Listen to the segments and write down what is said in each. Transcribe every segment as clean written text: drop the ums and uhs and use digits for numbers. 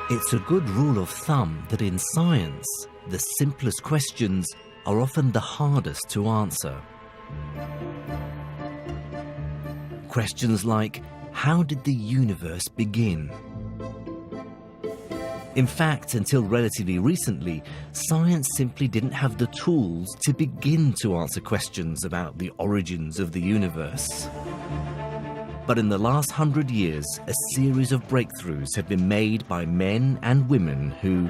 It's a good rule of thumb that in science, the simplest questions are often the hardest to answer. Questions like, how did the universe begin? In fact, until relatively recently, science simply didn't have the tools to begin to answer questions about the origins of the universe. But in the last 100 years, a series of breakthroughs have been made by men and women who,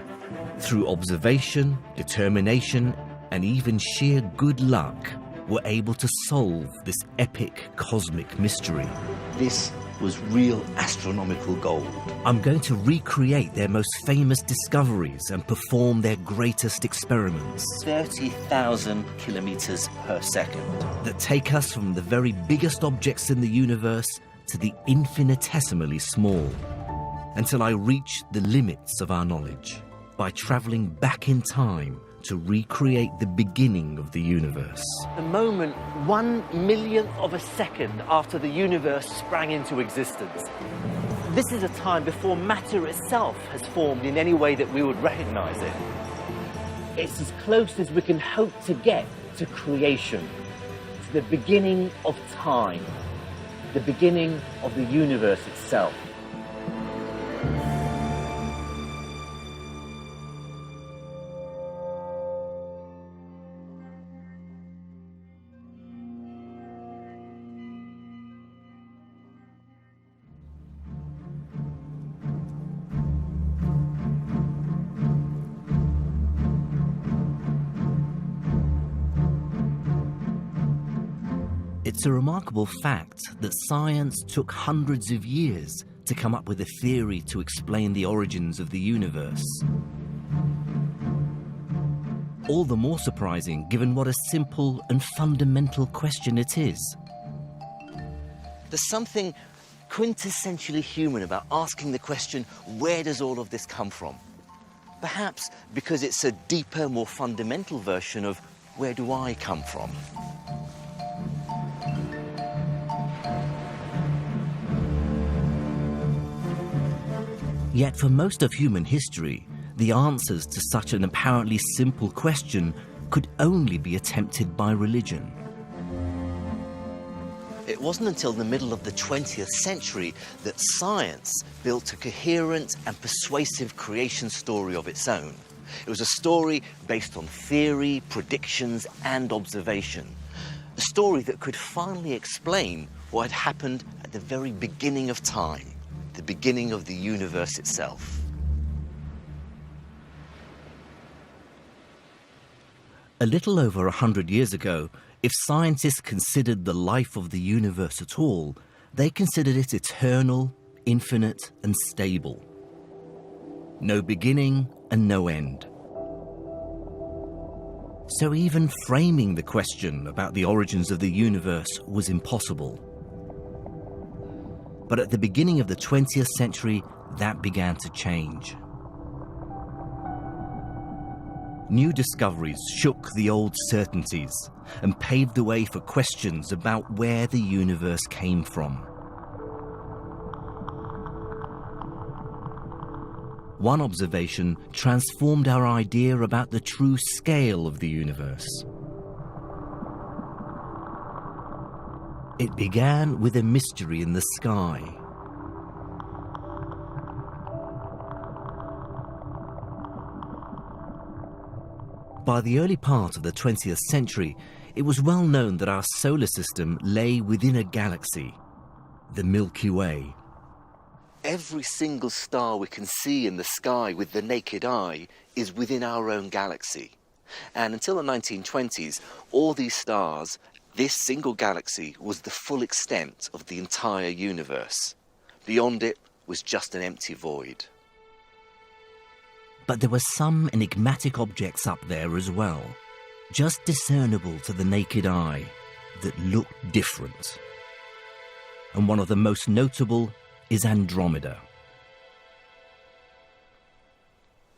through observation, determination, and even sheer good luck, were able to solve this epic cosmic mystery. This was real astronomical gold. I'm going to recreate their most famous discoveries and perform their greatest experiments. 30,000 kilometers per second. That take us from the very biggest objects in the universe to the infinitesimally small, until I reach the limits of our knowledge by traveling back in time to recreate the beginning of the universe. The moment 1/1,000,000th of a second after the universe sprang into existence. This is a time before matter itself has formed in any way that we would recognize it. It's as close as we can hope to get to creation, to the beginning of time, the beginning of the universe itself. It's a remarkable fact that science took hundreds of years to come up with a theory to explain the origins of the universe. All the more surprising given what a simple and fundamental question it is. There's something quintessentially human about asking the question, where does all of this come from? Perhaps because it's a deeper, more fundamental version of, where do I come from? Yet for most of human history, the answers to such an apparently simple question could only be attempted by religion. It wasn't until the middle of the 20th century that science built a coherent and persuasive creation story of its own. It was a story based on theory, predictions, and observation. A story that could finally explain what had happened at the very beginning of time. The beginning of the universe itself. A little over 100 years ago, if scientists considered the life of the universe at all, they considered it eternal, infinite, and stable. No beginning and no end. So even framing the question about the origins of the universe was impossible. But at the beginning of the 20th century, that began to change. New discoveries shook the old certainties and paved the way for questions about where the universe came from. One observation transformed our idea about the true scale of the universe. It began with a mystery in the sky. By the early part of the 20th century, it was well known that our solar system lay within a galaxy, the Milky Way. Every single star we can see in the sky with the naked eye is within our own galaxy. And until the 1920s, all these stars, this single galaxy, was the full extent of the entire universe. Beyond it was just an empty void. But there were some enigmatic objects up there as well, just discernible to the naked eye, that looked different. And one of the most notable is Andromeda.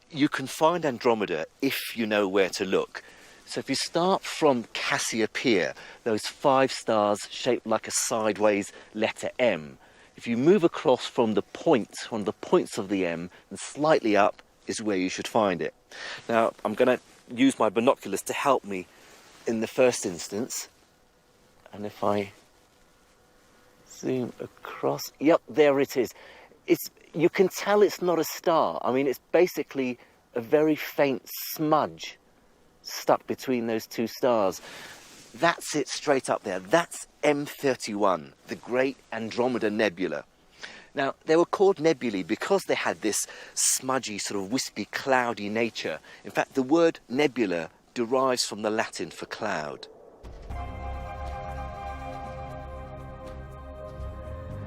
You can find Andromeda if you know where to look. So if you start from Cassiopeia, those 5 stars shaped like a sideways letter M, If you move across from the point, one of the points of the M, and slightly up is where you should find it. Now, I'm going to use my binoculars to help me in the first instance. And if I zoom across, yep, there it is. You can tell it's not a star. I mean, it's basically a very faint smudge stuck between those two stars. That's it straight up there. That's M31, the Great Andromeda Nebula. Now, they were called nebulae because they had this smudgy, sort of wispy, cloudy nature. In fact, the word nebula derives from the Latin for cloud.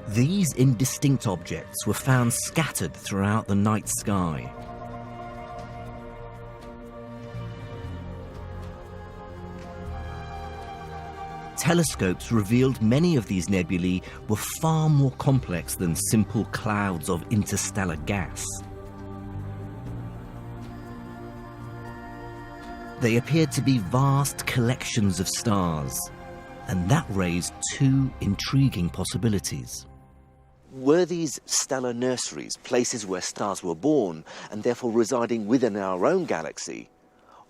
These indistinct objects were found scattered throughout the night sky. Telescopes revealed many of these nebulae were far more complex than simple clouds of interstellar gas. They appeared to be vast collections of stars, and that raised two intriguing possibilities. Were these stellar nurseries places where stars were born and therefore residing within our own galaxy?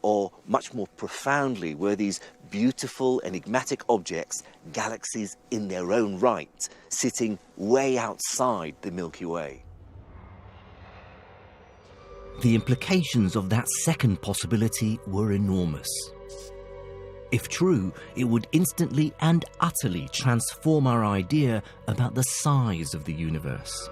Or, much more profoundly, were these beautiful, enigmatic objects galaxies in their own right, sitting way outside the Milky Way? The implications of that second possibility were enormous. If true, it would instantly and utterly transform our idea about the size of the universe.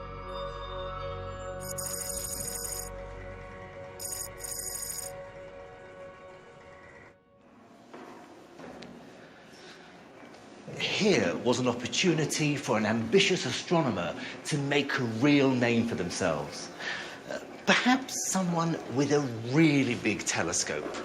Here was an opportunity for an ambitious astronomer to make a real name for themselves. Perhaps someone with a really big telescope.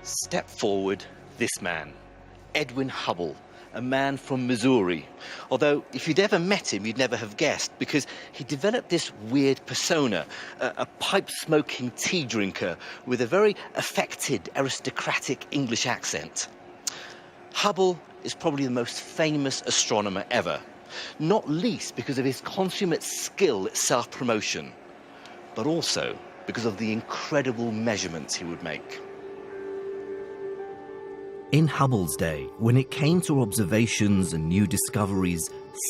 Step forward this man, Edwin Hubble, a man from Missouri. Although, if you'd ever met him, you'd never have guessed, because he developed this weird persona, a pipe-smoking tea drinker with a very affected, aristocratic English accent. Hubble is probably the most famous astronomer ever, not least because of his consummate skill at self-promotion, but also because of the incredible measurements he would make. In Hubble's day, when it came to observations and new discoveries,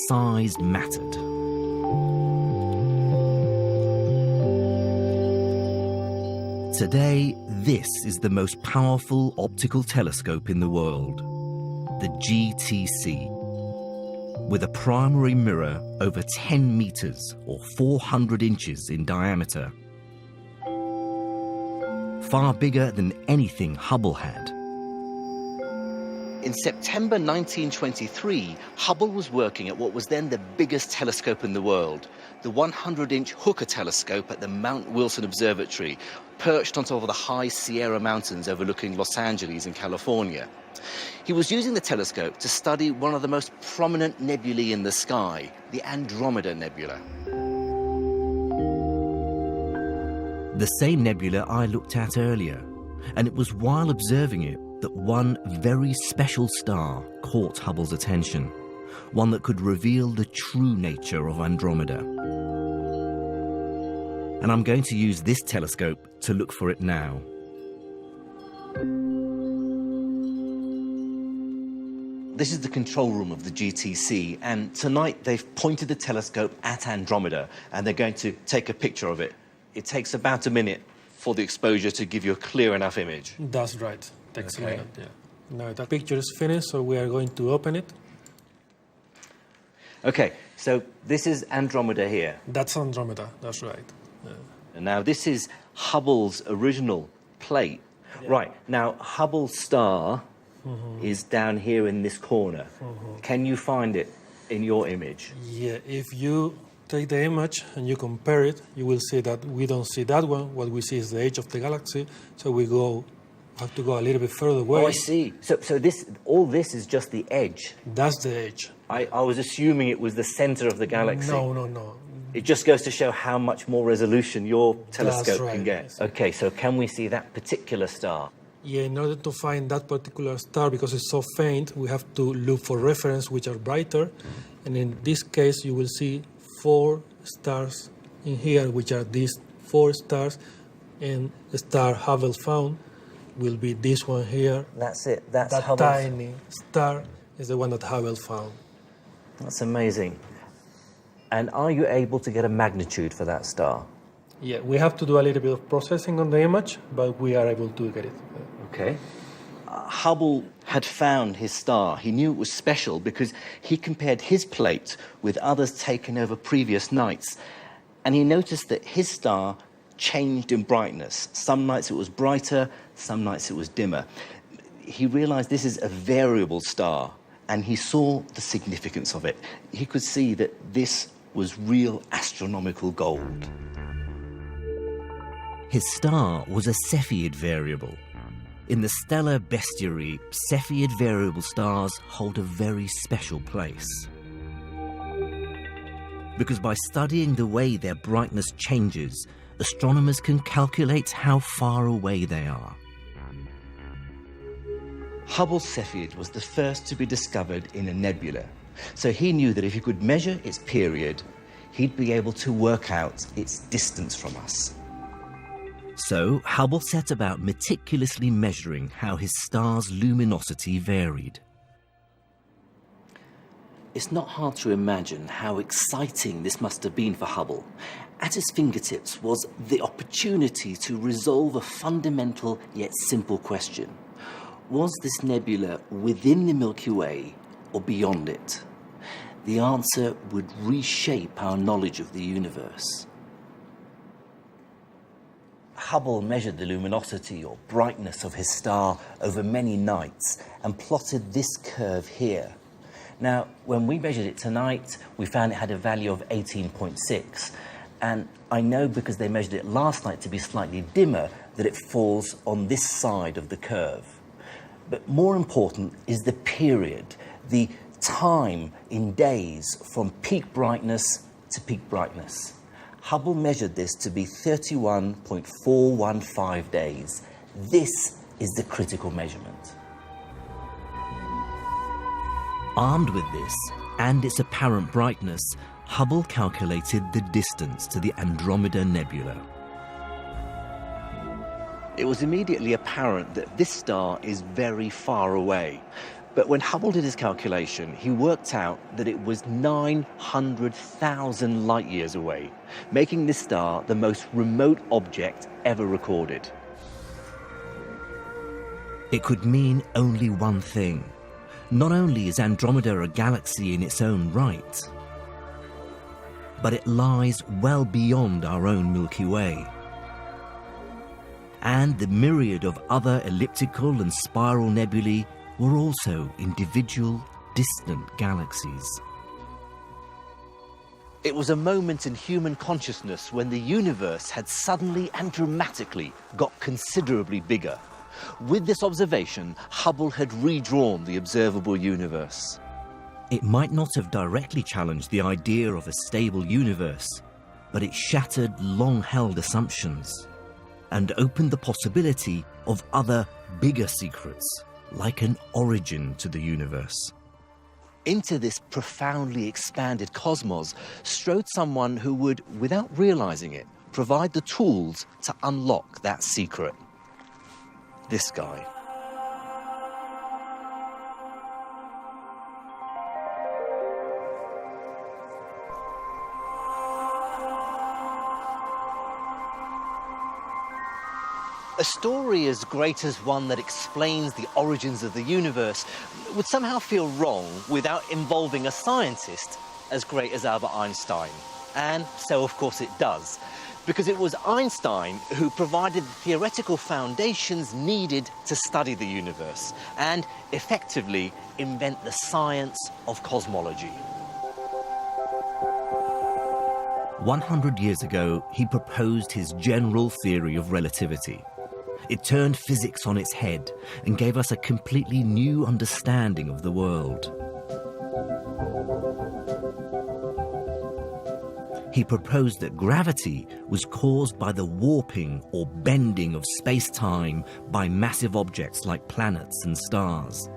size mattered. Today, this is the most powerful optical telescope in the world, the GTC, with a primary mirror over 10 meters or 400 inches in diameter. Far bigger than anything Hubble had. In September 1923, Hubble was working at what was then the biggest telescope in the world, the 100-inch Hooker telescope at the Mount Wilson Observatory, perched on top of the high Sierra Mountains overlooking Los Angeles in California. He was using the telescope to study one of the most prominent nebulae in the sky, the Andromeda Nebula. The same nebula I looked at earlier, and it was while observing it that one very special star caught Hubble's attention, one that could reveal the true nature of Andromeda. And I'm going to use this telescope to look for it now. This is the control room of the GTC, and tonight they've pointed the telescope at Andromeda, and they're going to take a picture of it. It takes about a minute for the exposure to give you a clear enough image. That's right. Takes a minute, yeah. Now the picture is finished, so we are going to open it. Okay, so this is Andromeda here. That's Andromeda, that's right. Yeah. And now this is Hubble's original plate. Yeah. Right, now Hubble's star is down here in this corner. Can you find it in your image? Yeah, if you take the image and you compare it, you will see that we don't see that one. What we see is the edge of the galaxy, so we go have to go a little bit further away. Oh, I see. So all this is just the edge. That's the edge. I was assuming it was the center of the galaxy. No. It just goes to show how much more resolution your telescope right, can get. yes. Okay, so can we see that particular star? Yeah, in order to find that particular star, because it's so faint, we have to look for reference which are brighter. And in this case, you will see 4 stars in here, which are these 4 stars. And the star Hubble found will be this one here. That's it. That's That Hubble's. tiny star is the one that Hubble found. That's amazing. And are you able to get a magnitude for that star? Yeah, we have to do a little bit of processing on the image, but we are able to get it. Okay. Hubble had found his star. He knew it was special because he compared his plate with others taken over previous nights. And he noticed that his star changed in brightness. Some nights it was brighter, some nights it was dimmer. He realized this is a variable star, and he saw the significance of it. He could see that this was real astronomical gold. His star was a Cepheid variable. In the stellar bestiary, Cepheid variable stars hold a very special place. Because by studying the way their brightness changes, astronomers can calculate how far away they are. Hubble's Cepheid was the first to be discovered in a nebula, so he knew that if he could measure its period, he'd be able to work out its distance from us. So Hubble set about meticulously measuring how his star's luminosity varied. It's not hard to imagine how exciting this must have been for Hubble. At his fingertips was the opportunity to resolve a fundamental yet simple question. Was this nebula within the Milky Way or beyond it? The answer would reshape our knowledge of the universe. Hubble measured the luminosity or brightness of his star over many nights and plotted this curve here. Now, when we measured it tonight, we found it had a value of 18.6. And I know because they measured it last night to be slightly dimmer that it falls on this side of the curve. But more important is the period, the time in days from peak brightness to peak brightness. Hubble measured this to be 31.415 days. This is the critical measurement. Armed with this and its apparent brightness, Hubble calculated the distance to the Andromeda Nebula. It was immediately apparent that this star is very far away. But when Hubble did his calculation, he worked out that it was 900,000 light years away, making this star the most remote object ever recorded. It could mean only one thing. Not only is Andromeda a galaxy in its own right, but it lies well beyond our own Milky Way. And the myriad of other elliptical and spiral nebulae were also individual, distant galaxies. It was a moment in human consciousness when the universe had suddenly and dramatically got considerably bigger. With this observation, Hubble had redrawn the observable universe. It might not have directly challenged the idea of a stable universe, but it shattered long-held assumptions and opened the possibility of other, bigger secrets, like an origin to the universe. Into this profoundly expanded cosmos strode someone who would, without realizing it, provide the tools to unlock that secret. This guy. A story as great as one that explains the origins of the universe would somehow feel wrong without involving a scientist as great as Albert Einstein. And so, of course, it does. Because it was Einstein who provided the theoretical foundations needed to study the universe and effectively invent the science of cosmology. 100 years ago, he proposed his general theory of relativity. It turned physics on its head and gave us a completely new understanding of the world. He proposed that gravity was caused by the warping or bending of space-time by massive objects like planets and stars.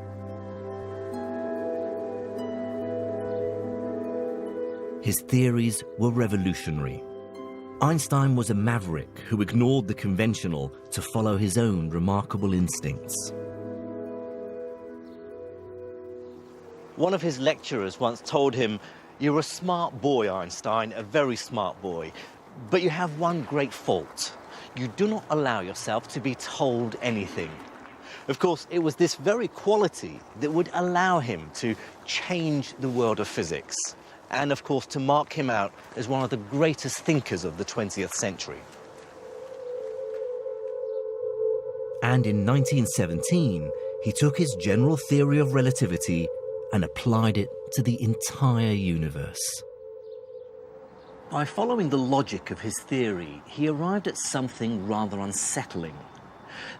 His theories were revolutionary. Einstein was a maverick who ignored the conventional to follow his own remarkable instincts. One of his lecturers once told him, "You're a smart boy, Einstein, a very smart boy, but you have one great fault. You do not allow yourself to be told anything." Of course, it was this very quality that would allow him to change the world of physics, and of course to mark him out as one of the greatest thinkers of the 20th century. And in 1917, he took his general theory of relativity and applied it to the entire universe. By following the logic of his theory, he arrived at something rather unsettling.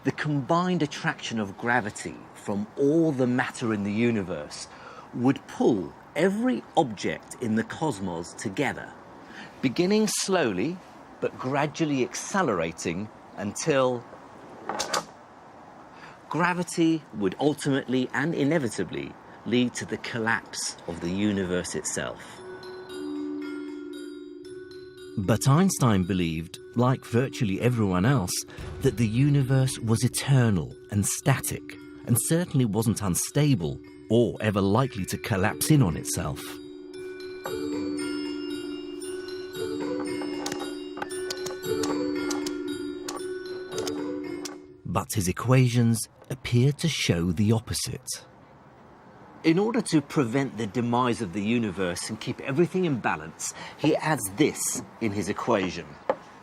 The combined attraction of gravity from all the matter in the universe would pull every object in the cosmos together, beginning slowly but gradually accelerating until gravity would ultimately and inevitably lead to the collapse of the universe itself. But Einstein believed, like virtually everyone else, that the universe was eternal and static, and certainly wasn't unstable or ever likely to collapse in on itself. But his equations appeared to show the opposite. In order to prevent the demise of the universe and keep everything in balance, he adds this in his equation,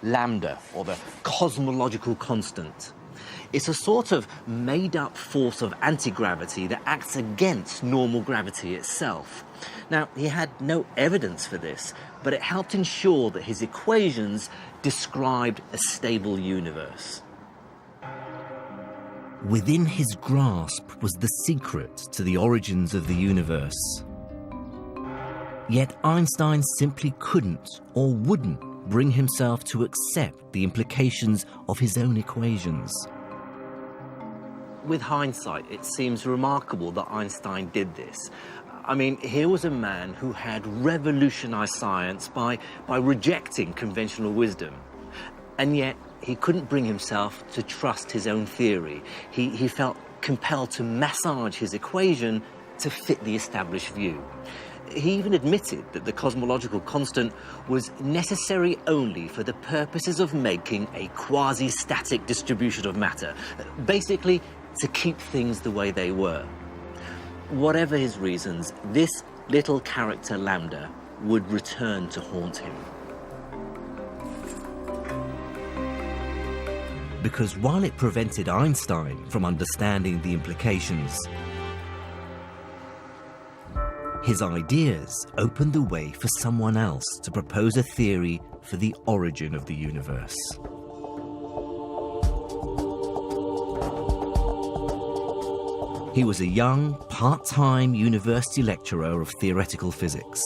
lambda, or the cosmological constant. It's a sort of made-up force of anti-gravity that acts against normal gravity itself. Now, he had no evidence for this, but it helped ensure that his equations described a stable universe. Within his grasp was the secret to the origins of the universe. Yet Einstein simply couldn't or wouldn't bring himself to accept the implications of his own equations. With hindsight, it seems remarkable that Einstein did this. I mean, here was a man who had revolutionized science by rejecting conventional wisdom. And yet, he couldn't bring himself to trust his own theory. He felt compelled to massage his equation to fit the established view. He even admitted that the cosmological constant was necessary only for the purposes of making a quasi-static distribution of matter, basically to keep things the way they were. Whatever his reasons, this little character lambda would return to haunt him. Because while it prevented Einstein from understanding the implications, his ideas opened the way for someone else to propose a theory for the origin of the universe. He was a young, part-time university lecturer of theoretical physics.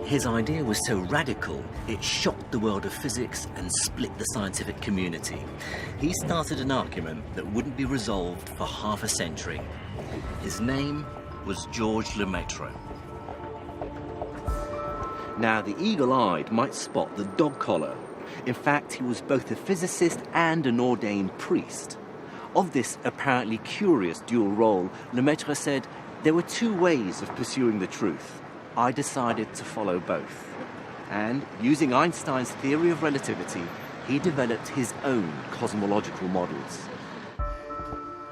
His idea was so radical, it shocked the world of physics and split the scientific community. He started an argument that wouldn't be resolved for half a century. His name was Georges Lemaitre. Now, the eagle-eyed might spot the dog collar. In fact, he was both a physicist and an ordained priest. Of this apparently curious dual role, Lemaitre said, "There were two ways of pursuing the truth. I decided to follow both." And using Einstein's theory of relativity, he developed his own cosmological models.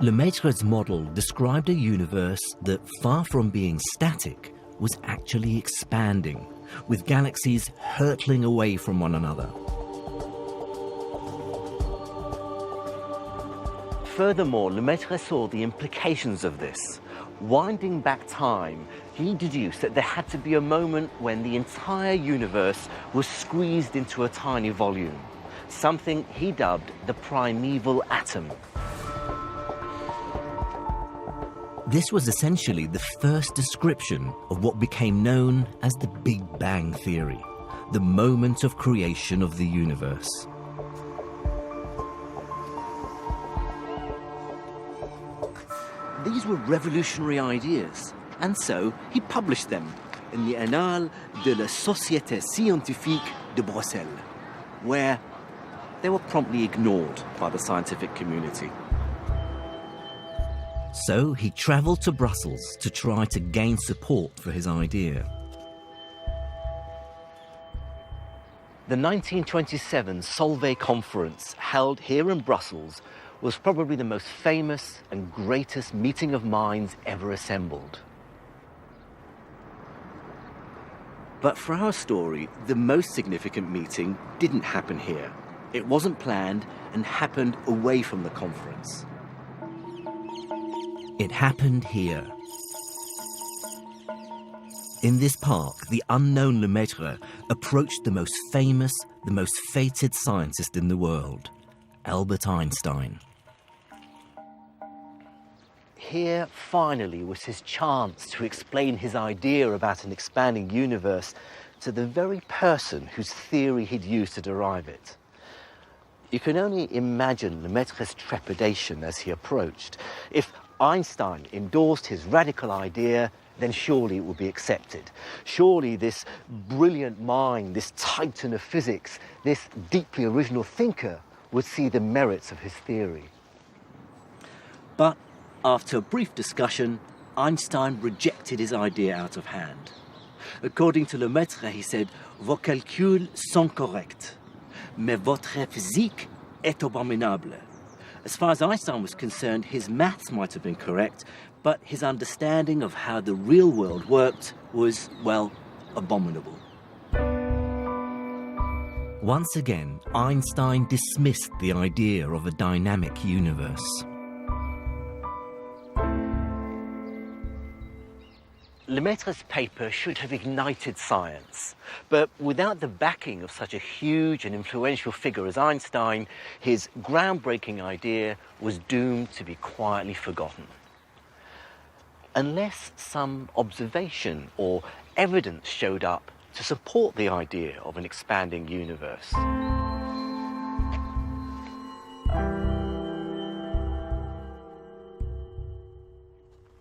Lemaitre's model described a universe that, far from being static, was actually expanding, with galaxies hurtling away from one another. Furthermore, Lemaitre saw the implications of this. Winding back time, he deduced that there had to be a moment when the entire universe was squeezed into a tiny volume. something he dubbed the primeval atom. This was essentially the first description of what became known as the Big Bang Theory, the moment of creation of the universe. These were revolutionary ideas, and so he published them in the Annales de la Société Scientifique de Bruxelles, where they were promptly ignored by the scientific community. So he travelled to Brussels to try to gain support for his idea. The 1927 Solvay Conference, held here in Brussels, was probably the most famous and greatest meeting of minds ever assembled. But for our story, the most significant meeting didn't happen here. It wasn't planned and happened away from the conference. It happened here. In this park, the unknown Lemaitre approached the most famous, the most fated scientist in the world, Albert Einstein. Here, finally, was his chance to explain his idea about an expanding universe to the very person whose theory he'd used to derive it. You can only imagine Lemaitre's trepidation as he approached. If Einstein endorsed his radical idea, then surely it would be accepted. Surely this brilliant mind, this titan of physics, this deeply original thinker would see the merits of his theory. But after a brief discussion, Einstein rejected his idea out of hand. According to Lemaitre, he said, "Vos calculs sont corrects, mais votre physique est abominable." As far as Einstein was concerned, his maths might have been correct, but his understanding of how the real world worked was, well, abominable. Once again, Einstein dismissed the idea of a dynamic universe. Lemaitre's paper should have ignited science, but without the backing of such a huge and influential figure as Einstein, his groundbreaking idea was doomed to be quietly forgotten. Unless some observation or evidence showed up to support the idea of an expanding universe.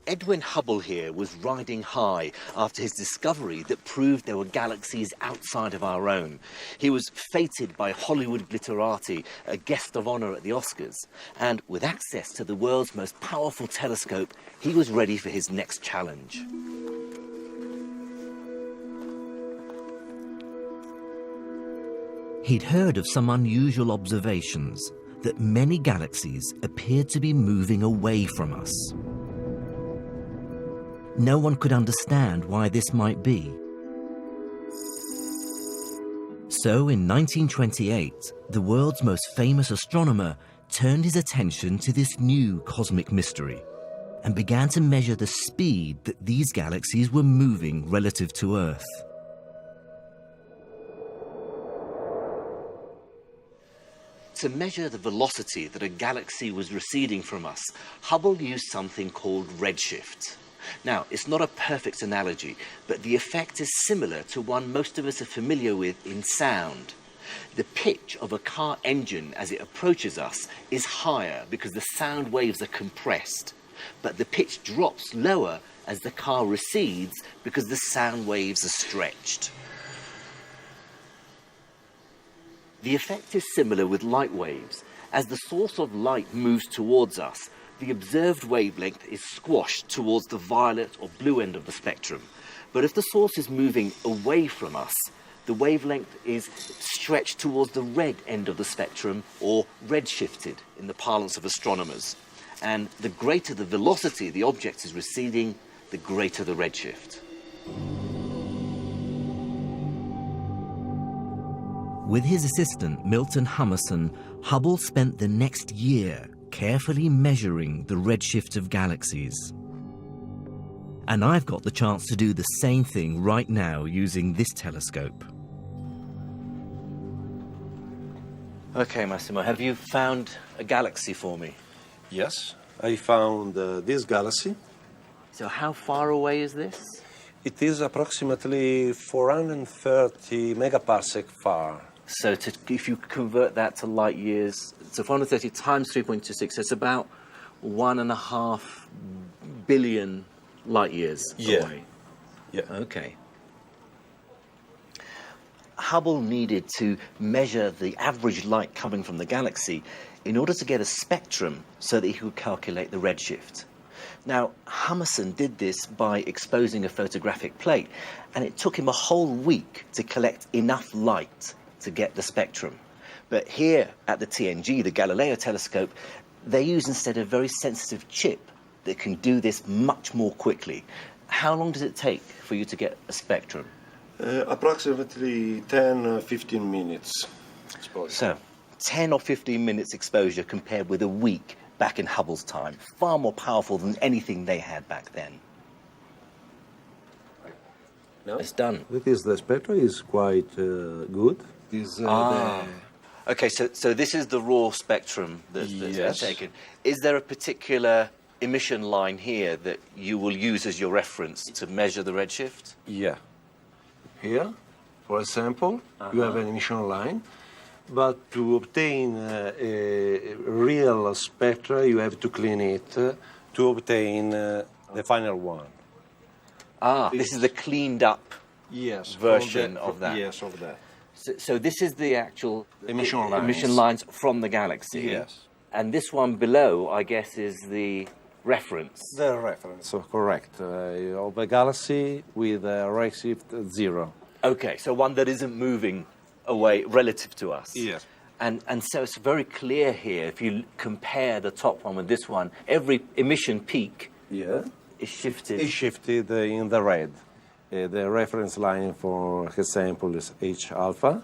Edwin Hubble here was riding high after his discovery that proved there were galaxies outside of our own. He was feted by Hollywood glitterati, a guest of honor at the Oscars, and with access to the world's most powerful telescope, he was ready for his next challenge. He'd heard of some unusual observations, that many galaxies appeared to be moving away from us. No one could understand why this might be. So in 1928, the world's most famous astronomer turned his attention to this new cosmic mystery and began to measure the speed that these galaxies were moving relative to Earth. To measure the velocity that a galaxy was receding from us, Hubble used something called redshift. Now, it's not a perfect analogy, but the effect is similar to one most of us are familiar with in sound. The pitch of a car engine as it approaches us is higher because the sound waves are compressed, but the pitch drops lower as the car recedes because the sound waves are stretched. The effect is similar with light waves. As the source of light moves towards us, the observed wavelength is squashed towards the violet or blue end of the spectrum. But if the source is moving away from us, the wavelength is stretched towards the red end of the spectrum, or redshifted in the parlance of astronomers. And the greater the velocity the object is receding, the greater the redshift. With his assistant, Milton Hummerson, Hubble spent the next year carefully measuring the redshift of galaxies. And I've got the chance to do the same thing right now using this telescope. Okay, Massimo, have you found a galaxy for me? Yes, I found this galaxy. So how far away is this? It is approximately 430 megaparsec far. So if you convert that to light years, so 430 times 3.26, it's about 1.5 billion light years away. Yeah. Okay. Hubble needed to measure the average light coming from the galaxy in order to get a spectrum so that he could calculate the redshift. Now, Hummerson did this by exposing a photographic plate, and it took him a whole week to collect enough light to get the spectrum. But here at the TNG, the Galileo telescope, they use instead a very sensitive chip that can do this much more quickly. How long does it take for you to get a spectrum? Approximately 10-15 minutes. So, 10 or 15 minutes exposure compared with a week back in Hubble's time. Far more powerful than anything they had back then. No? It's done. It is the spectra is quite good. Okay, so this is the raw spectrum that's been Yes. taken. Is there a particular emission line here that you will use as your reference to measure the redshift? Yeah. Here, for example, you have an emission line, but to obtain a real spectra, you have to clean it to obtain the final one. This is the cleaned up Yes. version of that. Yes, of that. So this is the actual Emission lines. emission lines from the galaxy. Yes. And this one below, I guess, is the reference. The reference, so correct, of a galaxy with a redshift 0. Okay, so one that isn't moving away relative to us. Yes. And so it's very clear here, if you compare the top one with this one, every emission peak Yeah. is shifted. It's shifted in the red. The reference line for example is H alpha.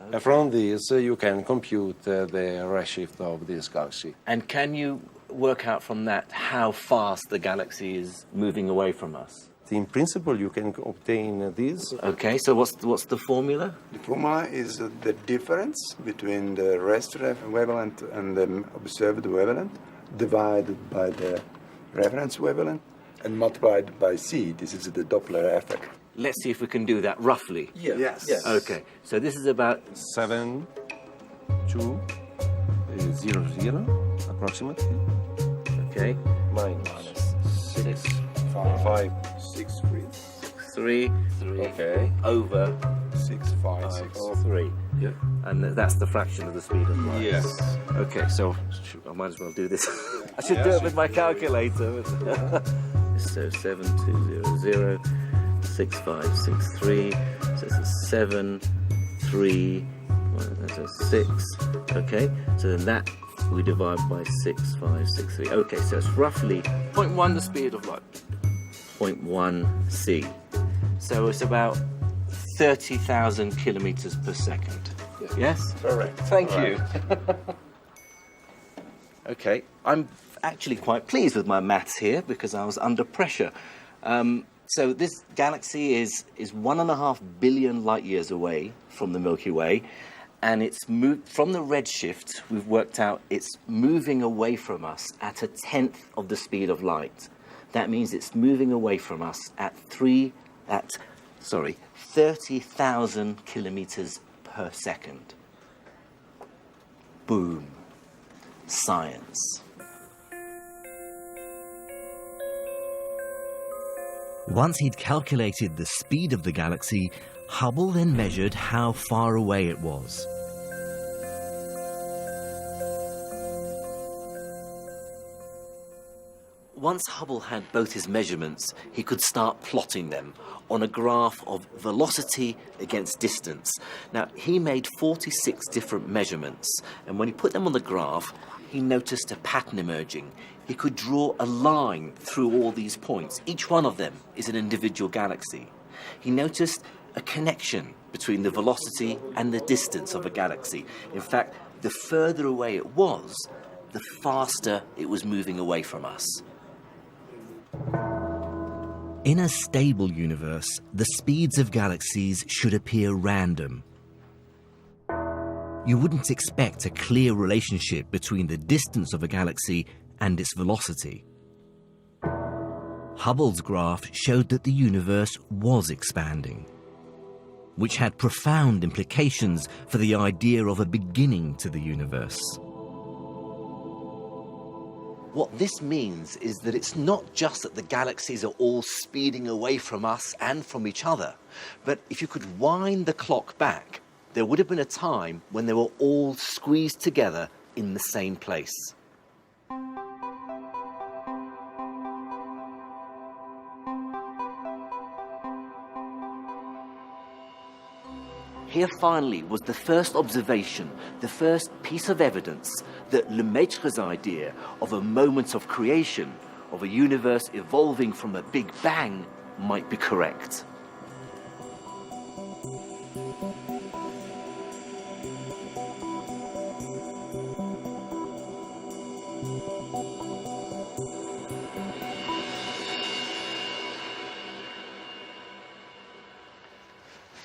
Okay. From this, you can compute the redshift of this galaxy. And can you work out from that how fast the galaxy is moving away from us? In principle, you can obtain this. Okay, so what's the formula? The formula is the difference between the rest wavelength and the observed wavelength divided by the reference wavelength and multiplied by C. This is the Doppler effect. Let's see if we can do that roughly. Yes. Okay, so this is about 7, 2, 0, 0, approximately. okay, Minus 6, 5, 6, 3. 3 Okay. over 6, 5, 6. 3. Yeah. And that's the fraction of the speed of light. Yes. Okay, so I might as well do this. I should do it with my calculator. So 7200, 6563. So it's a 7, 3, that's a 6. Okay, so then that we divide by 6563. Okay, so it's roughly 0.1 the speed of light. 0.1 c. So it's about 30,000 kilometers per second. Yes? Correct. Thank you. Okay, I'm actually quite pleased with my maths here because I was under pressure. So this galaxy is 1.5 billion light years away from the Milky Way, and it's moved from the redshift. We've worked out it's moving away from us at 1/10 of the speed of light. That means it's moving away from us at 30,000 kilometers per second. Boom. Science. Once he'd calculated the speed of the galaxy, Hubble then measured how far away it was. Once Hubble had both his measurements, he could start plotting them on a graph of velocity against distance. Now, he made 46 different measurements, and when he put them on the graph, he noticed a pattern emerging. He could draw a line through all these points. Each one of them is an individual galaxy. He noticed a connection between the velocity and the distance of a galaxy. In fact, the further away it was, the faster it was moving away from us. In a stable universe, the speeds of galaxies should appear random. you wouldn't expect a clear relationship between the distance of a galaxy and its velocity. Hubble's graph showed that the universe was expanding, which had profound implications for the idea of a beginning to the universe. What this means is that it's not just that the galaxies are all speeding away from us and from each other, but if you could wind the clock back, there would have been a time when they were all squeezed together in the same place. Here finally was the first observation, the first piece of evidence that Lemaitre's idea of a moment of creation, of a universe evolving from a big bang, might be correct.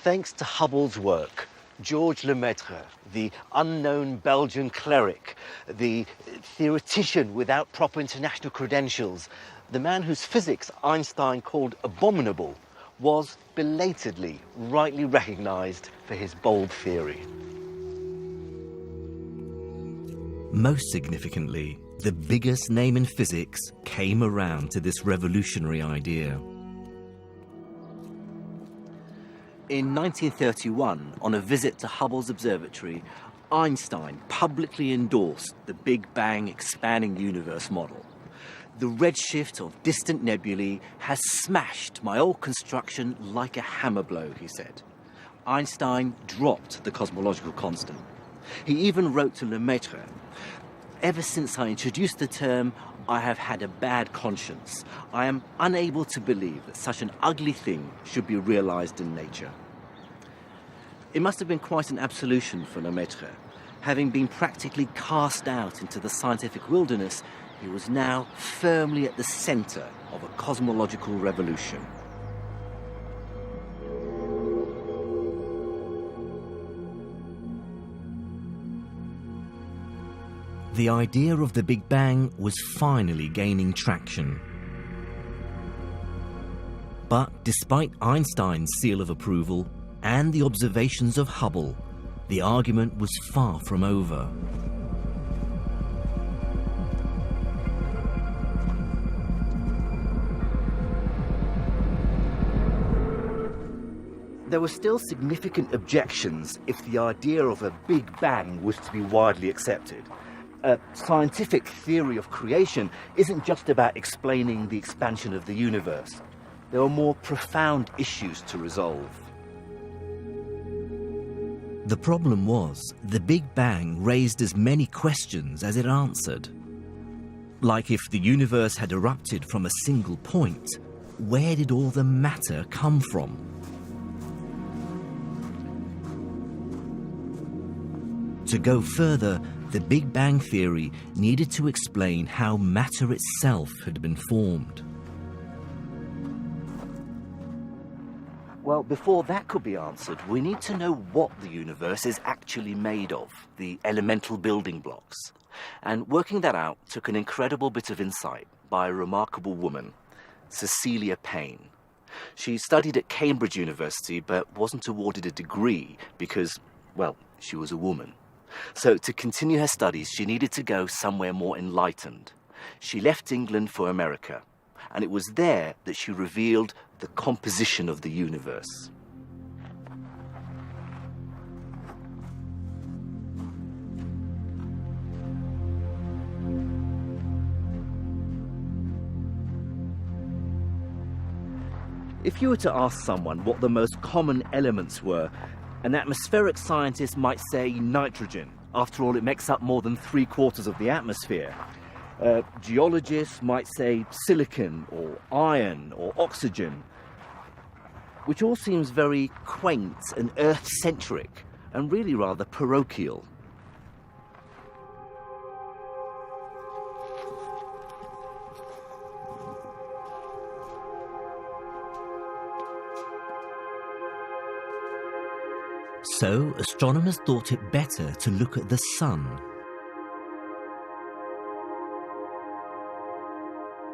Thanks to Hubble's work, Georges Lemaitre, the unknown Belgian cleric, the theoretician without proper international credentials, the man whose physics Einstein called abominable, was belatedly rightly recognized for his bold theory. Most significantly, the biggest name in physics came around to this revolutionary idea. In 1931, on a visit to Hubble's observatory, Einstein publicly endorsed the Big Bang expanding universe model. The redshift of distant nebulae has smashed my old construction like a hammer blow, he said. Einstein dropped the cosmological constant. He even wrote to Lemaitre, "Ever since I introduced the term, I have had a bad conscience. I am unable to believe that such an ugly thing should be realized in nature." It must have been quite an absolution for Lemaitre. Having been practically cast out into the scientific wilderness, he was now firmly at the center of a cosmological revolution. The idea of the Big Bang was finally gaining traction. But despite Einstein's seal of approval and the observations of Hubble, the argument was far from over. There were still significant objections if the idea of a Big Bang was to be widely accepted. A scientific theory of creation isn't just about explaining the expansion of the universe. There are more profound issues to resolve. The problem was, the Big Bang raised as many questions as it answered. Like if the universe had erupted from a single point, where did all the matter come from? To go further, the Big Bang theory needed to explain how matter itself had been formed. Well, before that could be answered, we need to know what the universe is actually made of, the elemental building blocks. And working that out took an incredible bit of insight by a remarkable woman, Cecilia Payne. She studied at Cambridge University but wasn't awarded a degree because, well, she was a woman. So to continue her studies, she needed to go somewhere more enlightened. She left England for America, and it was there that she revealed the composition of the universe. If you were to ask someone what the most common elements were, an atmospheric scientist might say nitrogen. After all, it makes up more than 3/4 of the atmosphere. Geologists might say silicon or iron or oxygen, which all seems very quaint and Earth-centric and really rather parochial. So astronomers thought it better to look at the sun,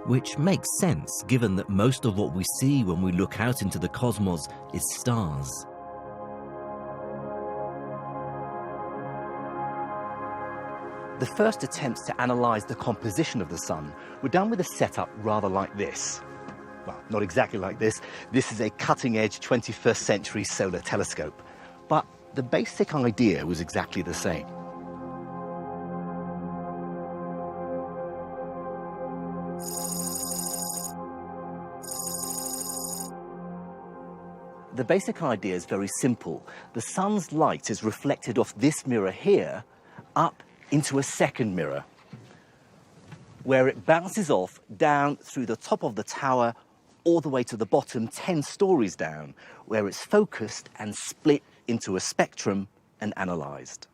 which makes sense given that most of what we see when we look out into the cosmos is stars. The first attempts to analyse the composition of the sun were done with a setup rather like this. Well, not exactly like this. This is a cutting-edge 21st century solar telescope. But the basic idea was exactly the same. The basic idea is very simple. The sun's light is reflected off this mirror here up into a second mirror, where it bounces off down through the top of the tower all the way to the bottom 10 stories down, where it's focused and split into a spectrum and analysed.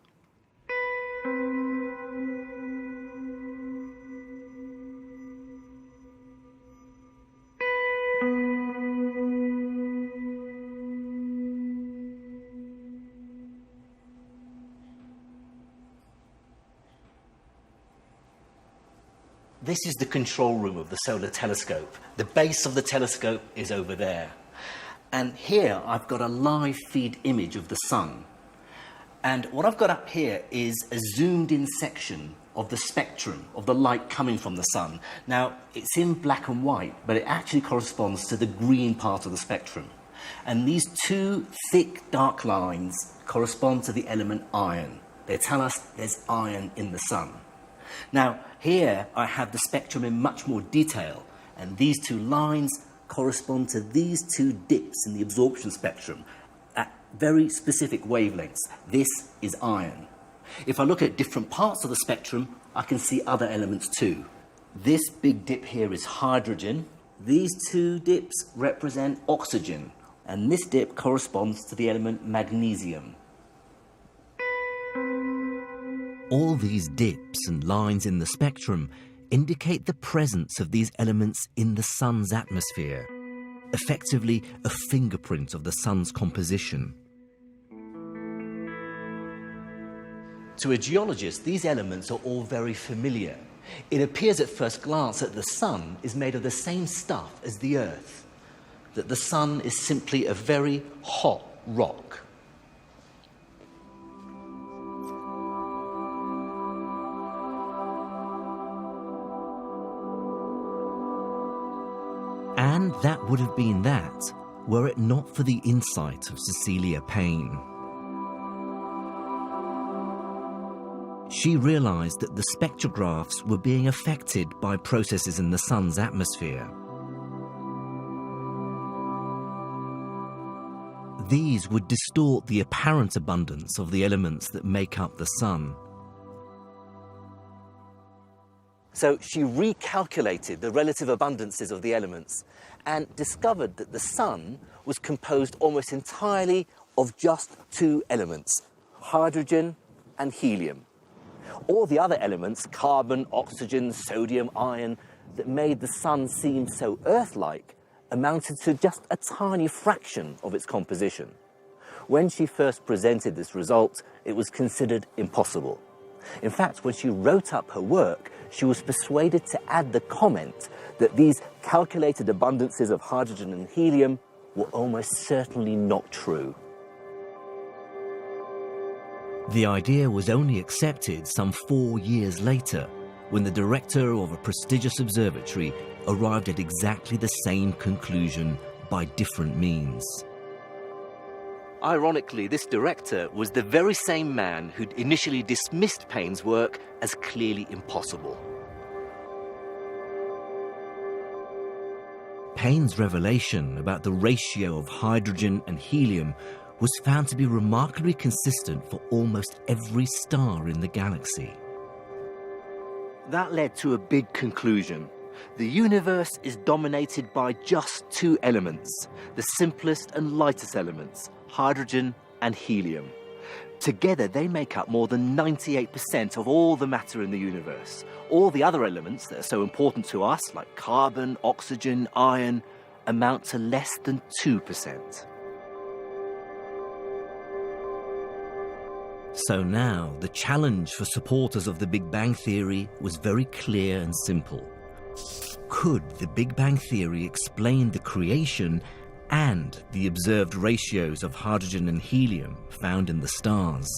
This is the control room of the solar telescope. The base of the telescope is over there. And here I've got a live feed image of the sun. And what I've got up here is a zoomed in section of the spectrum of the light coming from the sun. Now, it's in black and white, but it actually corresponds to the green part of the spectrum. And these two thick dark lines correspond to the element iron. They tell us there's iron in the sun. Now, here I have the spectrum in much more detail, and these two lines correspond to these two dips in the absorption spectrum at very specific wavelengths. This is iron. If I look at different parts of the spectrum, I can see other elements too. This big dip here is hydrogen. These two dips represent oxygen, and this dip corresponds to the element magnesium. All these dips and lines in the spectrum indicate the presence of these elements in the sun's atmosphere, effectively a fingerprint of the sun's composition. To a geologist, these elements are all very familiar. It appears at first glance that the sun is made of the same stuff as the Earth, that the sun is simply a very hot rock. And that would have been that, were it not for the insight of Cecilia Payne. She realized that the spectrographs were being affected by processes in the sun's atmosphere. These would distort the apparent abundance of the elements that make up the sun. So she recalculated the relative abundances of the elements and discovered that the sun was composed almost entirely of just two elements, hydrogen and helium. All the other elements, carbon, oxygen, sodium, iron, that made the sun seem so Earth-like, amounted to just a tiny fraction of its composition. When she first presented this result, it was considered impossible. In fact, when she wrote up her work, she was persuaded to add the comment that these calculated abundances of hydrogen and helium were almost certainly not true. The idea was only accepted some 4 years later, when the director of a prestigious observatory arrived at exactly the same conclusion by different means. Ironically, this director was the very same man who'd initially dismissed Payne's work as clearly impossible. Payne's revelation about the ratio of hydrogen and helium was found to be remarkably consistent for almost every star in the galaxy. That led to a big conclusion. The universe is dominated by just two elements, the simplest and lightest elements, hydrogen and helium. Together, they make up more than 98% of all the matter in the universe. All the other elements that are so important to us, like carbon, oxygen, iron, amount to less than 2%. So now, the challenge for supporters of the Big Bang Theory was very clear and simple. Could the Big Bang Theory explain the creation and the observed ratios of hydrogen and helium found in the stars?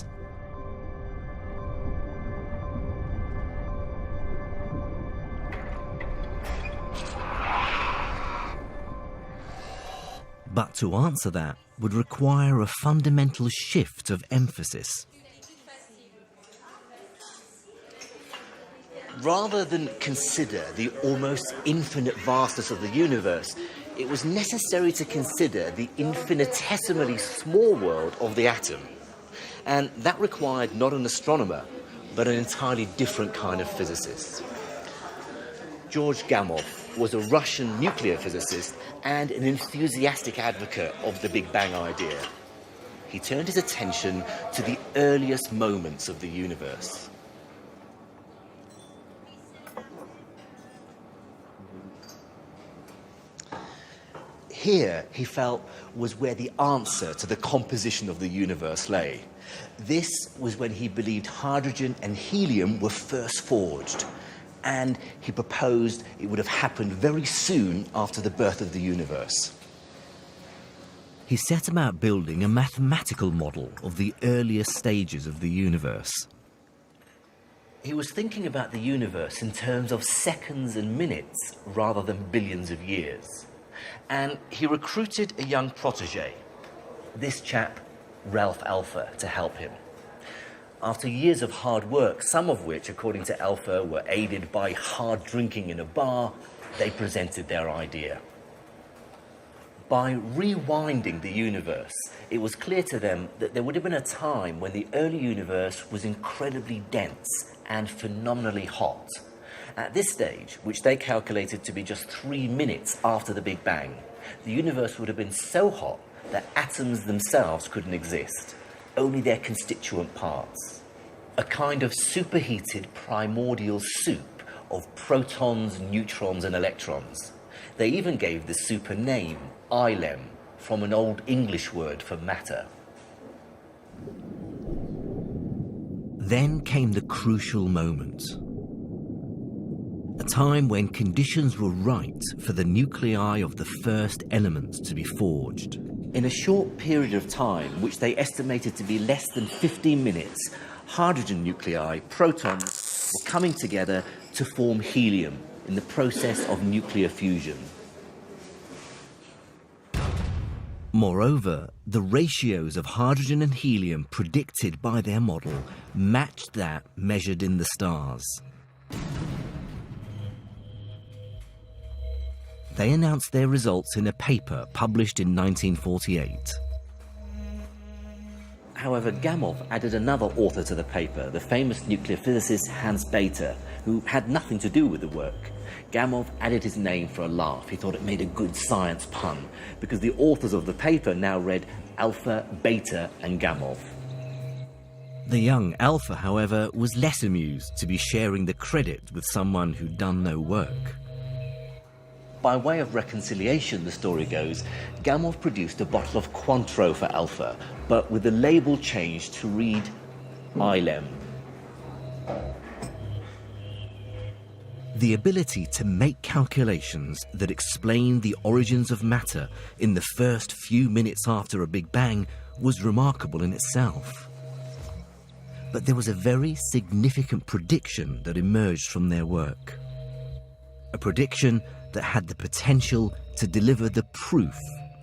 But to answer that would require a fundamental shift of emphasis. Rather than consider the almost infinite vastness of the universe, it was necessary to consider the infinitesimally small world of the atom. And that required not an astronomer, but an entirely different kind of physicist. George Gamow was a Russian nuclear physicist and an enthusiastic advocate of the Big Bang idea. He turned his attention to the earliest moments of the universe. Here, he felt, was where the answer to the composition of the universe lay. This was when he believed hydrogen and helium were first forged, and he proposed it would have happened very soon after the birth of the universe. He set about building a mathematical model of the earliest stages of the universe. He was thinking about the universe in terms of seconds and minutes rather than billions of years. And he recruited a young protege, this chap, Ralph Alpha, to help him. After years of hard work, some of which, according to Alpha, were aided by hard drinking in a bar, they presented their idea. By rewinding the universe, it was clear to them that there would have been a time when the early universe was incredibly dense and phenomenally hot. At this stage, which they calculated to be just 3 minutes after the Big Bang, the universe would have been so hot that atoms themselves couldn't exist, only their constituent parts. A kind of superheated primordial soup of protons, neutrons and electrons. They even gave the soup a name, Ilem, from an Old English word for matter. Then came the crucial moment. A time when conditions were right for the nuclei of the first elements to be forged. In a short period of time, which they estimated to be less than 15 minutes, hydrogen nuclei, protons, were coming together to form helium in the process of nuclear fusion. Moreover, the ratios of hydrogen and helium predicted by their model matched that measured in the stars. They announced their results in a paper published in 1948. However, Gamow added another author to the paper, the famous nuclear physicist Hans Bethe, who had nothing to do with the work. Gamow added his name for a laugh. He thought it made a good science pun, because the authors of the paper now read Alpha, Beta, and Gamow. The young Alpha, however, was less amused to be sharing the credit with someone who'd done no work. By way of reconciliation, the story goes, Gamow produced a bottle of Cointreau for Alpha, but with the label changed to read Ilem. The ability to make calculations that explain the origins of matter in the first few minutes after a Big Bang was remarkable in itself. But there was a very significant prediction that emerged from their work. A prediction that had the potential to deliver the proof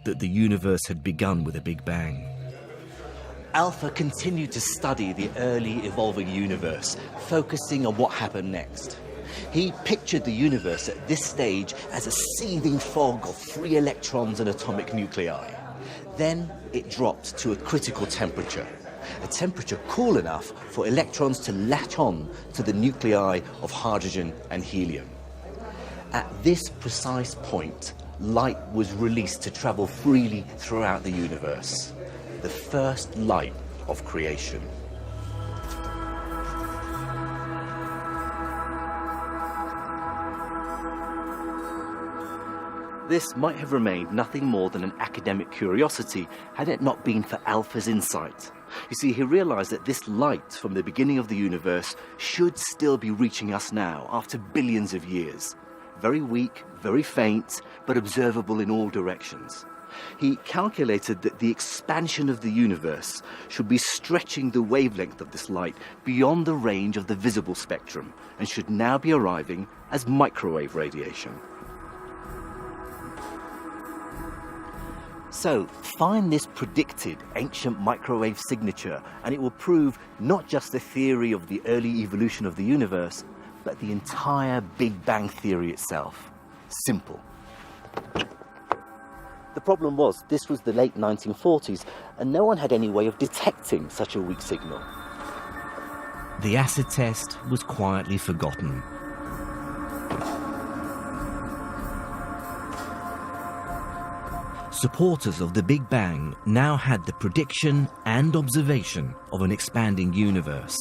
that the universe had begun with a Big Bang. Alpha continued to study the early evolving universe, focusing on what happened next. He pictured the universe at this stage as a seething fog of free electrons and atomic nuclei. Then it dropped to a critical temperature, a temperature cool enough for electrons to latch on to the nuclei of hydrogen and helium. At this precise point, light was released to travel freely throughout the universe, the first light of creation. This might have remained nothing more than an academic curiosity had it not been for Alpha's insight. You see, he realized that this light from the beginning of the universe should still be reaching us now after billions of years. Very weak, very faint, but observable in all directions. He calculated that the expansion of the universe should be stretching the wavelength of this light beyond the range of the visible spectrum and should now be arriving as microwave radiation. So, find this predicted ancient microwave signature and it will prove not just the theory of the early evolution of the universe, but the entire Big Bang theory itself. Simple. The problem was, this was the late 1940s, and no one had any way of detecting such a weak signal. The acid test was quietly forgotten. Supporters of the Big Bang now had the prediction and observation of an expanding universe,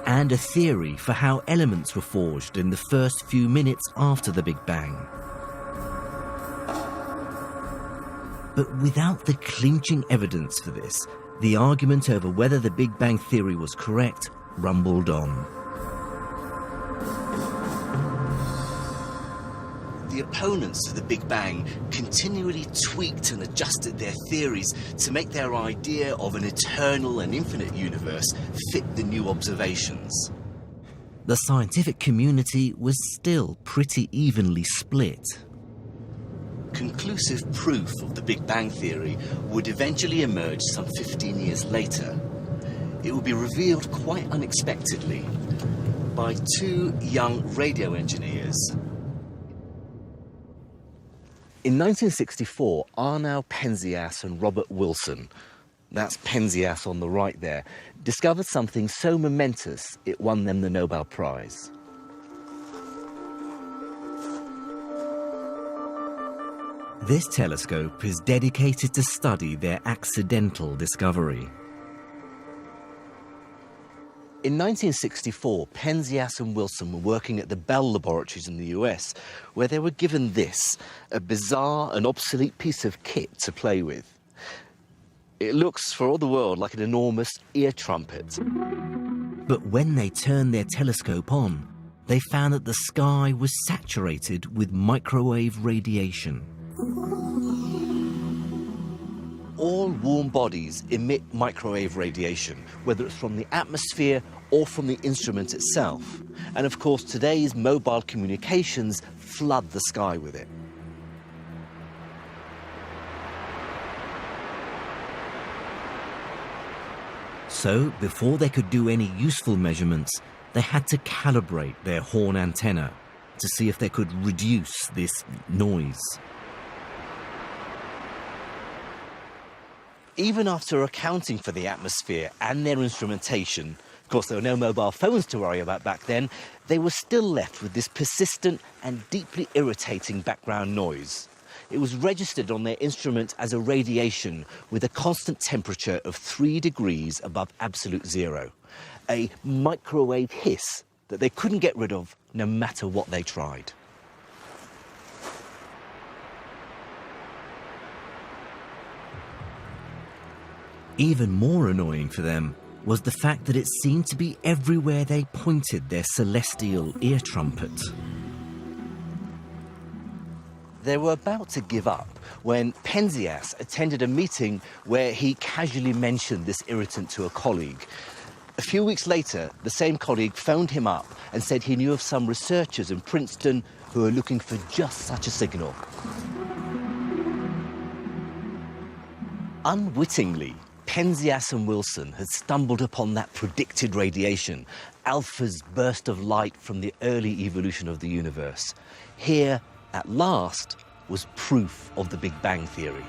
and a theory for how elements were forged in the first few minutes after the Big Bang. But without the clinching evidence for this, the argument over whether the Big Bang theory was correct rumbled on. The opponents of the Big Bang continually tweaked and adjusted their theories to make their idea of an eternal and infinite universe fit the new observations. The scientific community was still pretty evenly split. Conclusive proof of the Big Bang theory would eventually emerge some 15 years later. It would be revealed quite unexpectedly by two young radio engineers. In 1964, Arnoud Penzias and Robert Wilson, that's Penzias on the right there, discovered something so momentous it won them the Nobel Prize. This telescope is dedicated to study their accidental discovery. In 1964, Penzias and Wilson were working at the Bell Laboratories in the US, where they were given this, a bizarre and obsolete piece of kit to play with. It looks, for all the world, like an enormous ear trumpet. But when they turned their telescope on, they found that the sky was saturated with microwave radiation. All warm bodies emit microwave radiation, whether it's from the atmosphere or from the instrument itself. And of course, today's mobile communications flood the sky with it. So, before they could do any useful measurements, they had to calibrate their horn antenna to see if they could reduce this noise. Even after accounting for the atmosphere and their instrumentation, of course there were no mobile phones to worry about back then, they were still left with this persistent and deeply irritating background noise. It was registered on their instrument as a radiation with a constant temperature of 3 degrees above absolute zero. A microwave hiss that they couldn't get rid of no matter what they tried. Even more annoying for them was the fact that it seemed to be everywhere they pointed their celestial ear trumpet. They were about to give up when Penzias attended a meeting where he casually mentioned this irritant to a colleague. A few weeks later, the same colleague phoned him up and said he knew of some researchers in Princeton who were looking for just such a signal. Unwittingly, Penzias and Wilson had stumbled upon that predicted radiation, Alpha's burst of light from the early evolution of the universe. Here, at last, was proof of the Big Bang theory.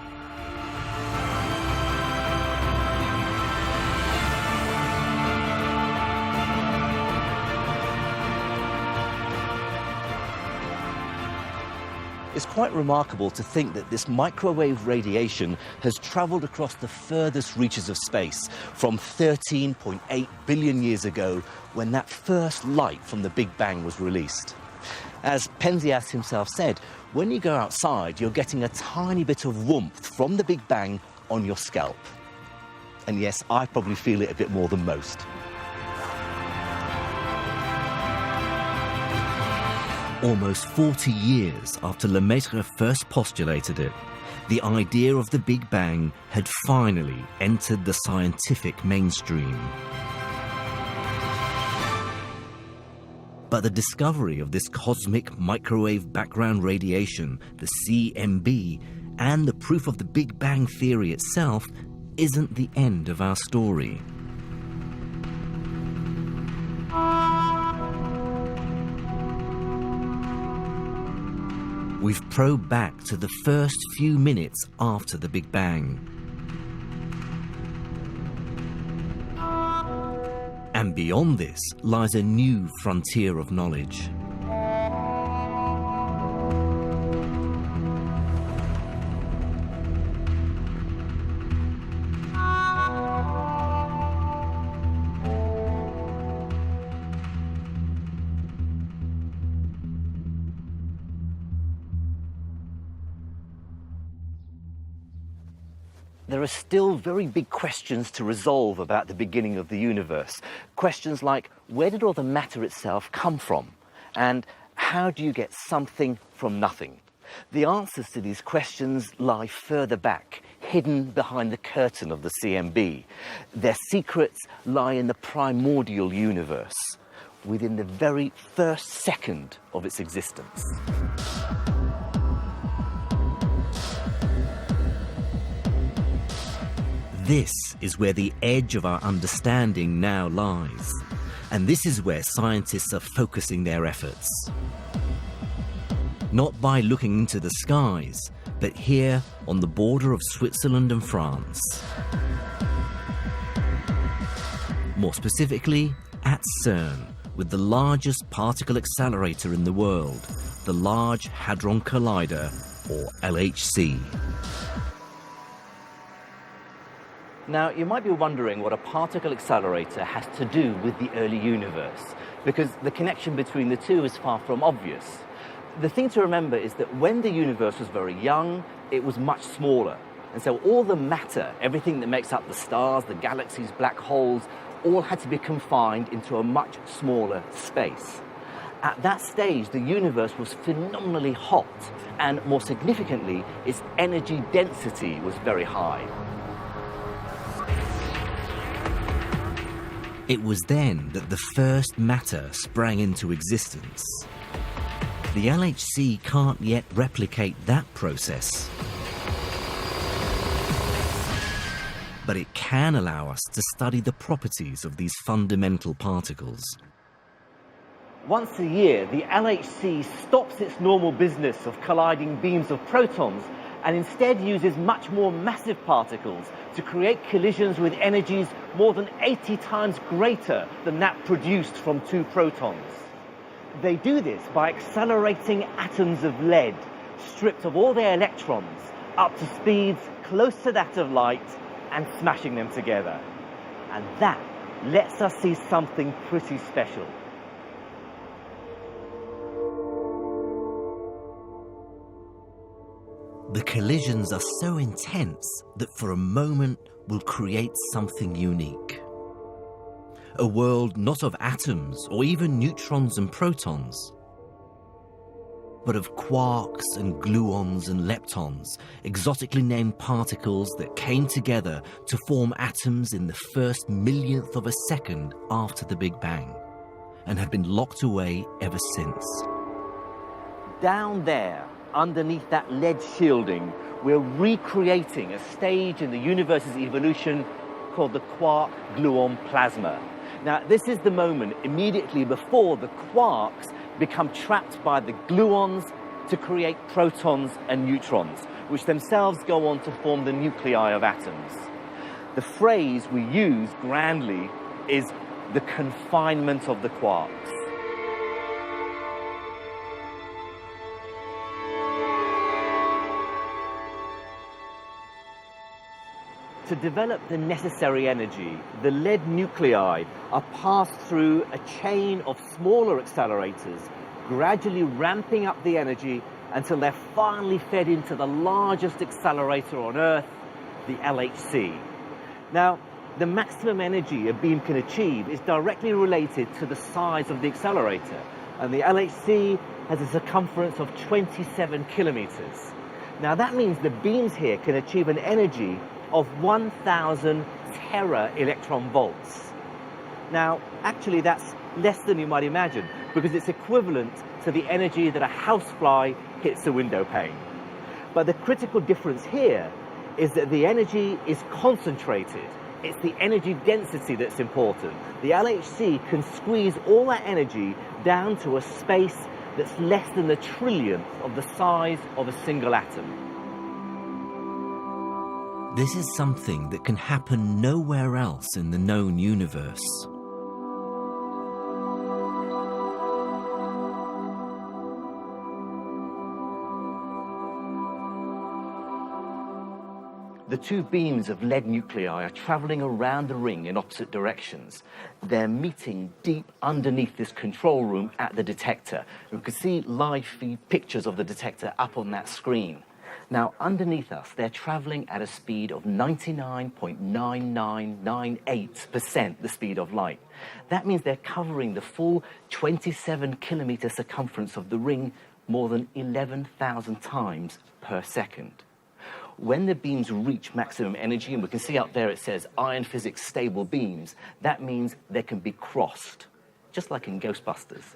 It's quite remarkable to think that this microwave radiation has travelled across the furthest reaches of space from 13.8 billion years ago when that first light from the Big Bang was released. As Penzias himself said, when you go outside, you're getting a tiny bit of warmth from the Big Bang on your scalp. And yes, I probably feel it a bit more than most. Almost 40 years after Lemaitre first postulated it, the idea of the Big Bang had finally entered the scientific mainstream. But the discovery of this cosmic microwave background radiation, the CMB, and the proof of the Big Bang theory itself isn't the end of our story. We've probed back to the first few minutes after the Big Bang. And beyond this lies a new frontier of knowledge. There are still very big questions to resolve about the beginning of the universe. Questions like, where did all the matter itself come from? And how do you get something from nothing? The answers to these questions lie further back, hidden behind the curtain of the CMB. Their secrets lie in the primordial universe, within the very first second of its existence. This is where the edge of our understanding now lies. And this is where scientists are focusing their efforts. Not by looking into the skies, but here on the border of Switzerland and France. More specifically, at CERN, with the largest particle accelerator in the world, the Large Hadron Collider, or LHC. Now, you might be wondering what a particle accelerator has to do with the early universe, because the connection between the two is far from obvious. The thing to remember is that when the universe was very young, it was much smaller. And so all the matter, everything that makes up the stars, the galaxies, black holes, all had to be confined into a much smaller space. At that stage, the universe was phenomenally hot, and more significantly, its energy density was very high. It was then that the first matter sprang into existence. The LHC can't yet replicate that process. But it can allow us to study the properties of these fundamental particles. Once a year, the LHC stops its normal business of colliding beams of protons and instead uses much more massive particles to create collisions with energies more than 80 times greater than that produced from two protons. They do this by accelerating atoms of lead, stripped of all their electrons, up to speeds close to that of light, and smashing them together. And that lets us see something pretty special. The collisions are so intense that for a moment will create something unique. A world not of atoms or even neutrons and protons, but of quarks and gluons and leptons, exotically named particles that came together to form atoms in the first millionth of a second after the Big Bang, and have been locked away ever since. Down there, underneath that lead shielding, we're recreating a stage in the universe's evolution called the quark-gluon plasma. Now, this is the moment immediately before the quarks become trapped by the gluons to create protons and neutrons, which themselves go on to form the nuclei of atoms. The phrase we use grandly is the confinement of the quarks. To develop the necessary energy, the lead nuclei are passed through a chain of smaller accelerators, gradually ramping up the energy until they're finally fed into the largest accelerator on Earth, the LHC. Now, the maximum energy a beam can achieve is directly related to the size of the accelerator, and the LHC has a circumference of 27 kilometers. Now, that means the beams here can achieve an energy of 1,000 tera electron volts. Now, actually, that's less than you might imagine, because it's equivalent to the energy that a housefly hits a window pane. But the critical difference here is that the energy is concentrated. It's the energy density that's important. The LHC can squeeze all that energy down to a space that's less than the trillionth of the size of a single atom. This is something that can happen nowhere else in the known universe. The two beams of lead nuclei are traveling around the ring in opposite directions. They're meeting deep underneath this control room at the detector. You can see live feed pictures of the detector up on that screen. Now, underneath us, they're traveling at a speed of 99.9998% the speed of light. That means they're covering the full 27-kilometer circumference of the ring more than 11,000 times per second. When the beams reach maximum energy, and we can see up there it says iron physics stable beams, that means they can be crossed, just like in Ghostbusters.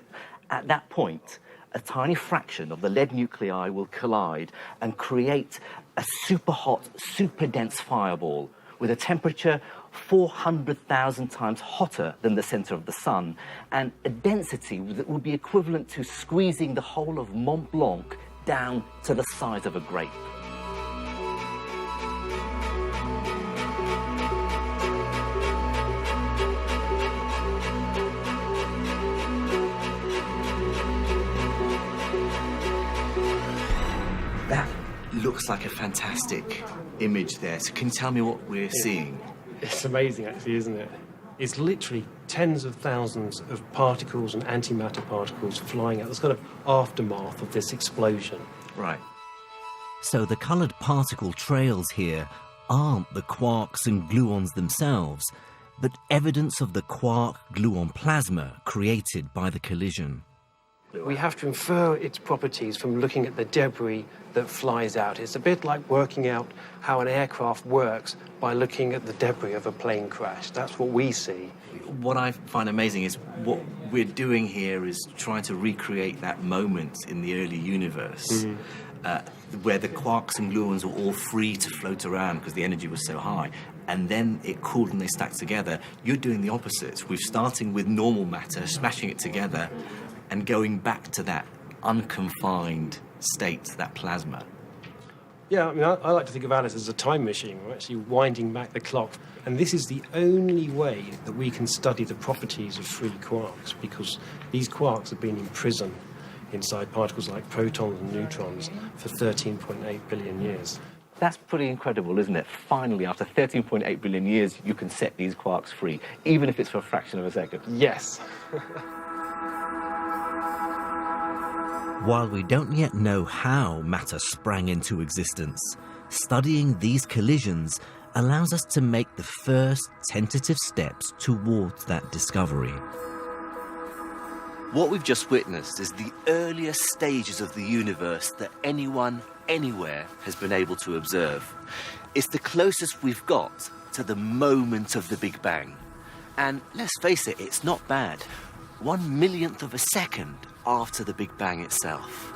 At that point, a tiny fraction of the lead nuclei will collide and create a super hot, super dense fireball with a temperature 400,000 times hotter than the center of the sun, and a density that will be equivalent to squeezing the whole of Mont Blanc down to the size of a grape. That looks like a fantastic image there. So can you tell me what we're seeing? It's amazing, actually, isn't it? It's literally tens of thousands of particles and antimatter particles flying out. It's kind of aftermath of this explosion. Right. So the coloured particle trails here aren't the quarks and gluons themselves, but evidence of the quark-gluon plasma created by the collision. We have to infer its properties from looking at the debris that flies out. It's a bit like working out how an aircraft works by looking at the debris of a plane crash. That's what we see. What I find amazing is what we're doing here is trying to recreate that moment in the early universe where the quarks and gluons were all free to float around because the energy was so high. And then it cooled and they stacked together. You're doing the opposite. We're starting with normal matter, smashing it together, and going back to that unconfined state, that plasma. Yeah, I mean, I like to think of Alice as a time machine. We're actually winding back the clock. And this is the only way that we can study the properties of free quarks, because these quarks have been imprisoned inside particles like protons and neutrons for 13.8 billion years. That's pretty incredible, isn't it? Finally, after 13.8 billion years, you can set these quarks free, even if it's for a fraction of a second. Yes. While we don't yet know how matter sprang into existence, studying these collisions allows us to make the first tentative steps towards that discovery. What we've just witnessed is the earliest stages of the universe that anyone, anywhere, has been able to observe. It's the closest we've got to the moment of the Big Bang. And let's face it, it's not bad. 1/1,000,000th of a second after the Big Bang itself.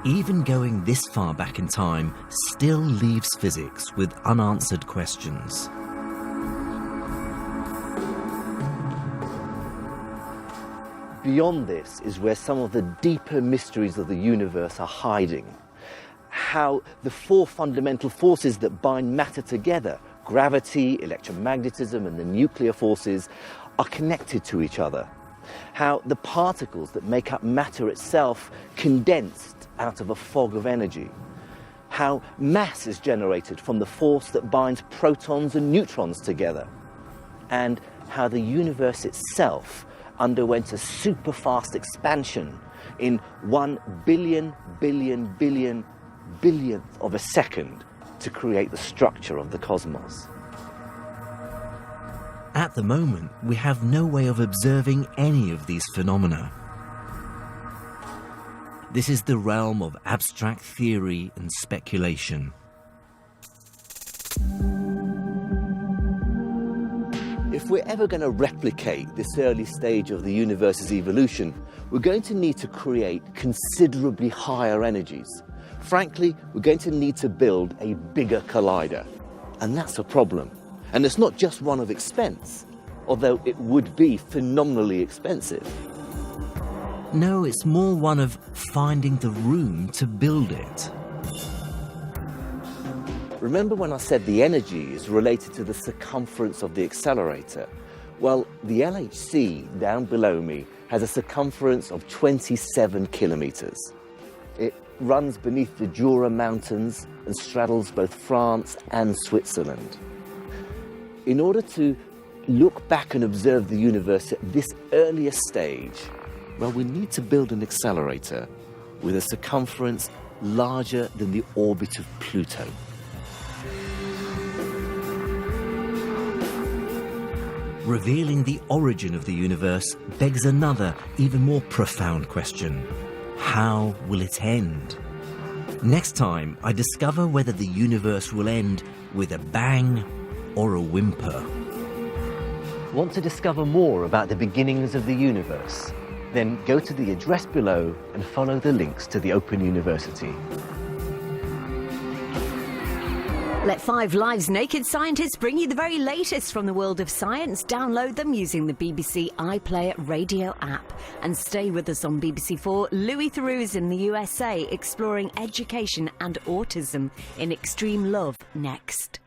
Even going this far back in time still leaves physics with unanswered questions. Beyond this is where some of the deeper mysteries of the universe are hiding. How the four fundamental forces that bind matter together, gravity, electromagnetism, and the nuclear forces, are connected to each other. How the particles that make up matter itself condensed out of a fog of energy. How mass is generated from the force that binds protons and neutrons together. And how the universe itself underwent a super fast expansion in 1 billion billionth of a second to create the structure of the cosmos. At the moment, we have no way of observing any of these phenomena. This is the realm of abstract theory and speculation. If we're ever going to replicate this early stage of the universe's evolution, we're going to need to create considerably higher energies. Frankly, we're going to need to build a bigger collider. And that's a problem. And it's not just one of expense, although it would be phenomenally expensive. No, it's more one of finding the room to build it. Remember when I said the energy is related to the circumference of the accelerator? Well, the LHC down below me has a circumference of 27 kilometers. It runs beneath the Jura Mountains and straddles both France and Switzerland. In order to look back and observe the universe at this earlier stage, well, we need to build an accelerator with a circumference larger than the orbit of Pluto. Revealing the origin of the universe begs another, even more profound question. How will it end? Next time, I discover whether the universe will end with a bang or a whimper. Want to discover more about the beginnings of the universe? Then go to the address below and follow the links to the Open University. Let 5 Live's naked scientists bring you the very latest from the world of science. Download them using the BBC iPlayer radio app. And stay with us on BBC4. Louis Theroux's in the USA, exploring education and autism in Extreme Love next.